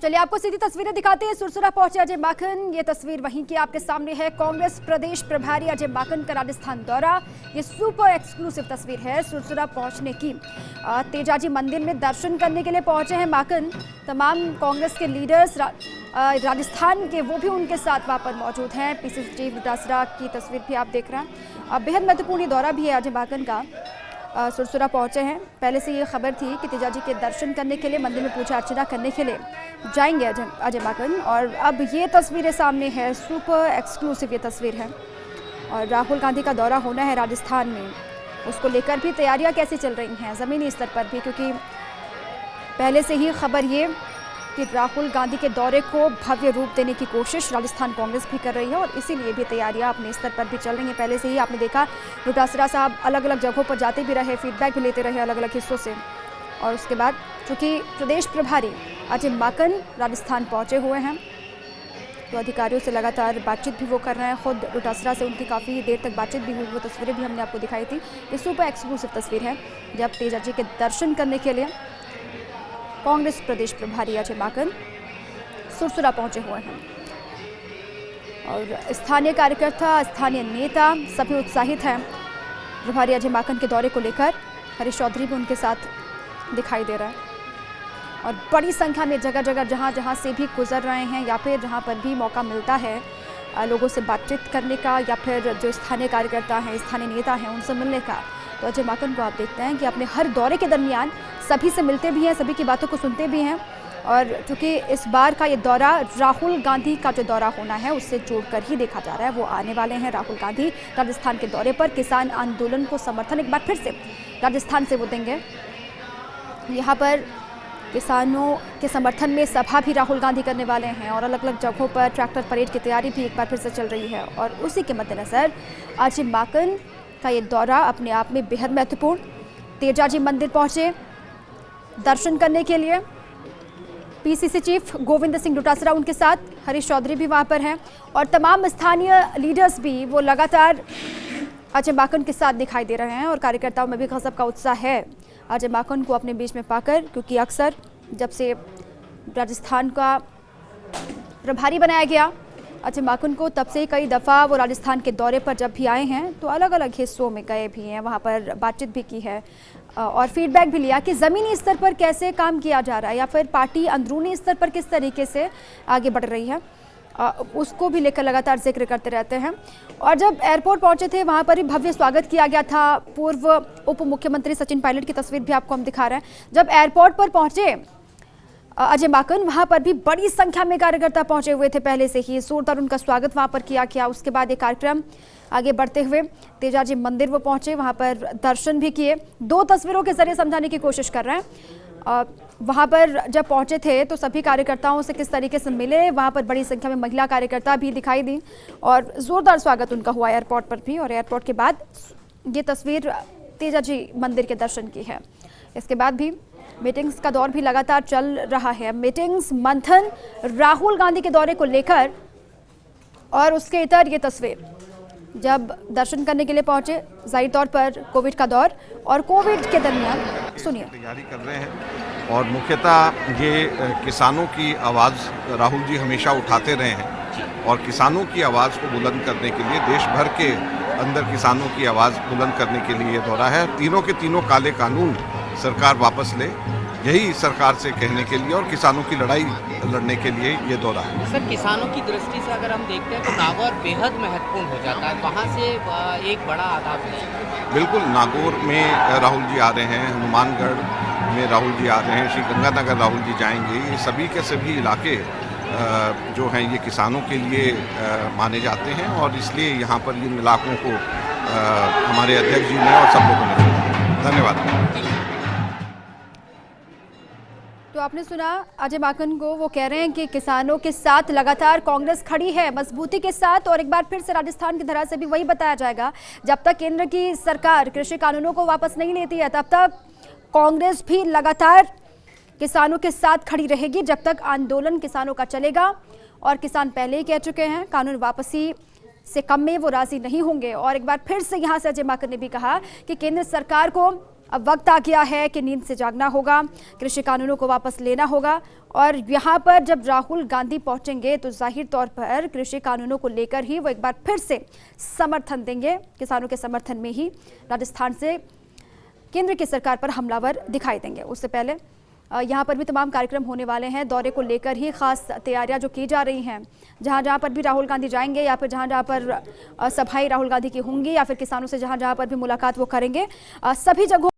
चलिए आपको सीधी तस्वीरें दिखाते हैं। सुरसुरा पहुंचे अजय माकन। ये तस्वीर वहीं की आपके सामने है। कांग्रेस प्रदेश प्रभारी अजय माकन का राजस्थान दौरा, ये सुपर एक्सक्लूसिव तस्वीर है सुरसुरा पहुंचने की। तेजाजी मंदिर में दर्शन करने के लिए पहुंचे हैं माकन। तमाम कांग्रेस के लीडर्स राजस्थान के वो भी उनके साथ वहां पर मौजूद हैं। पीसीसी चीफ डोटासरा की तस्वीर भी आप देख रहे हैं। बेहद महत्वपूर्ण दौरा भी है अजय माकन का। सुरसुरा पहुंचे हैं। पहले से ये खबर थी कि तेजाजी के दर्शन करने के लिए मंदिर में पूजा अर्चना करने के लिए जाएंगे अजय माकन, और अब ये तस्वीरें सामने है। सुपर एक्सक्लूसिव ये तस्वीर है। और राहुल गांधी का दौरा होना है राजस्थान में, उसको लेकर भी तैयारियां कैसी चल रही हैं ज़मीनी स्तर पर भी, क्योंकि पहले से ही खबर ये कि राहुल गांधी के दौरे को भव्य रूप देने की कोशिश राजस्थान कांग्रेस भी कर रही है, और इसीलिए भी तैयारियां अपने स्तर पर भी चल रही हैं। पहले से ही आपने देखा डोटासरा साहब अलग अलग जगहों पर जाते भी रहे, फीडबैक भी लेते रहे अलग अलग हिस्सों से। और उसके बाद चूँकि प्रदेश प्रभारी अजय माकन राजस्थान पहुँचे हुए हैं, तो अधिकारियों से लगातार बातचीत भी वो कर रहे हैं। खुद डोटासरा से उनकी काफ़ी देर तक बातचीत भी हुई, वो तस्वीरें भी हमने आपको दिखाई थी। ये सुपर एक्सक्लूसिव तस्वीर है जब तेजाजी के दर्शन करने के लिए कांग्रेस प्रदेश प्रभारी अजय माकन सुरसुरा पहुंचे हुए हैं। और स्थानीय कार्यकर्ता, स्थानीय नेता सभी उत्साहित हैं प्रभारी अजय माकन के दौरे को लेकर। हरीश चौधरी भी उनके साथ दिखाई दे रहा है, और बड़ी संख्या में जगह जगह जहां से भी गुजर रहे हैं, या फिर जहां पर भी मौका मिलता है लोगों से बातचीत करने का, या फिर जो स्थानीय कार्यकर्ता हैं, स्थानीय नेता हैं, उनसे मिलने का, तो अजय माकन को आप देखते हैं कि अपने हर दौरे के दरमियान सभी से मिलते भी हैं, सभी की बातों को सुनते भी हैं। और चूँकि इस बार का ये दौरा राहुल गांधी का जो दौरा होना है उससे जोड़कर ही देखा जा रहा है। वो आने वाले हैं राहुल गांधी राजस्थान के दौरे पर। किसान आंदोलन को समर्थन एक बार फिर से राजस्थान से वो देंगे। यहाँ पर किसानों के समर्थन में सभा भी राहुल गांधी करने वाले हैं, और अलग अलग जगहों पर ट्रैक्टर परेड की तैयारी भी एक बार फिर से चल रही है। और उसी के मद्देनज़र अजय माकन का ये दौरा अपने आप में बेहद महत्वपूर्ण। तेजाजी मंदिर पहुंचे दर्शन करने के लिए। पीसीसी चीफ गोविंद सिंह डोटासरा उनके साथ, हरीश चौधरी भी वहां पर हैं, और तमाम स्थानीय लीडर्स भी वो लगातार अजय माकन के साथ दिखाई दे रहे हैं। और कार्यकर्ताओं में भी गजब का उत्साह है अजय माकन को अपने बीच में पाकर, क्योंकि अक्सर जब से राजस्थान का प्रभारी बनाया गया अजय माकन को, तब से कई दफ़ा वो राजस्थान के दौरे पर जब भी आए हैं तो अलग अलग हिस्सों में गए भी हैं, वहाँ पर बातचीत भी की है, और फीडबैक भी लिया कि ज़मीनी स्तर पर कैसे काम किया जा रहा है, या फिर पार्टी अंदरूनी स्तर पर किस तरीके से आगे बढ़ रही है, उसको भी लेकर लगातार जिक्र करते रहते हैं। और जब एयरपोर्ट पहुंचे थे वहां पर भी भव्य स्वागत किया गया था। पूर्व उप मुख्यमंत्री सचिन पायलट की तस्वीर भी आपको हम दिखा रहे हैं। जब एयरपोर्ट पर पहुंचे अजय माकन, वहां पर भी बड़ी संख्या में कार्यकर्ता पहुंचे हुए थे। पहले से ही जोरदार उनका स्वागत वहां पर किया गया। उसके बाद ये कार्यक्रम आगे बढ़ते हुए तेजाजी मंदिर वो पहुंचे, वहां पर दर्शन भी किए। दो तस्वीरों के जरिए समझाने की कोशिश कर रहे हैं। वहां पर जब पहुंचे थे तो सभी कार्यकर्ताओं से किस तरीके से मिले, वहां पर बड़ी संख्या में महिला कार्यकर्ता भी दिखाई दी, और जोरदार स्वागत उनका हुआ एयरपोर्ट पर भी। और एयरपोर्ट के बाद ये तस्वीर तेजाजी मंदिर के दर्शन की है। इसके बाद भी मीटिंग्स का दौर भी लगातार चल रहा है। मीटिंग्स, मंथन राहुल गांधी के दौरे को लेकर, और उसके इतर ये तस्वीर जब दर्शन करने के लिए पहुंचे, जाहिर तौर पर कोविड का दौर, और कोविड के दरमियान सुनिए तैयारी कर रहे हैं। और मुख्यतः ये किसानों की आवाज़ राहुल जी हमेशा उठाते रहे हैं, और किसानों की आवाज़ को बुलंद करने के लिए, देश भर के अंदर किसानों की आवाज़ बुलंद करने के लिए ये दौरा है। तीनों के तीनों काले कानून सरकार वापस ले, यही सरकार से कहने के लिए और किसानों की लड़ाई लड़ने के लिए ये दौरा है। सर, किसानों की दृष्टि से अगर हम देखते हैं तो नागौर बेहद महत्वपूर्ण हो जाता है, वहाँ से एक बड़ा आधार है। बिल्कुल, नागौर में राहुल जी आ रहे हैं, हनुमानगढ़ में राहुल जी आ रहे हैं, श्री गंगानगर राहुल जी जाएंगे। ये सभी के सभी इलाके जो हैं ये किसानों के लिए माने जाते हैं, और इसलिए यहाँ पर इन इलाकों को हमारे अध्यक्ष जी ने और सब लोगों ने चुना। धन्यवाद। तो आपने सुना अजय माकन को, वो कह रहे हैं कि किसानों के साथ लगातार कांग्रेस खड़ी है मजबूती के साथ। और एक बार फिर से राजस्थान की धरा से भी वही बताया जाएगा, जब तक केंद्र की सरकार कृषि कानूनों को वापस नहीं लेती है तब तक कांग्रेस भी लगातार किसानों के साथ खड़ी रहेगी, जब तक आंदोलन किसानों का चलेगा। और किसान पहले ही कह चुके हैं कानून वापसी से कम में वो राजी नहीं होंगे। और एक बार फिर से यहाँ से अजय माकन ने भी कहा कि केंद्र सरकार को अब वक्त आ गया है कि नींद से जागना होगा, कृषि कानूनों को वापस लेना होगा। और यहाँ पर जब राहुल गांधी पहुंचेंगे तो जाहिर तौर पर कृषि कानूनों को लेकर ही वो एक बार फिर से समर्थन देंगे। किसानों के समर्थन में ही राजस्थान से केंद्र की सरकार पर हमलावर दिखाई देंगे। उससे पहले यहाँ पर भी तमाम कार्यक्रम होने वाले हैं। दौरे को लेकर ही खास तैयारियां जो की जा रही हैं, जहाँ पर भी राहुल गांधी जाएंगे या फिर जहाँ पर सभाएं राहुल गांधी की होंगी या फिर किसानों से जहाँ पर भी मुलाकात वो करेंगे, सभी जगहों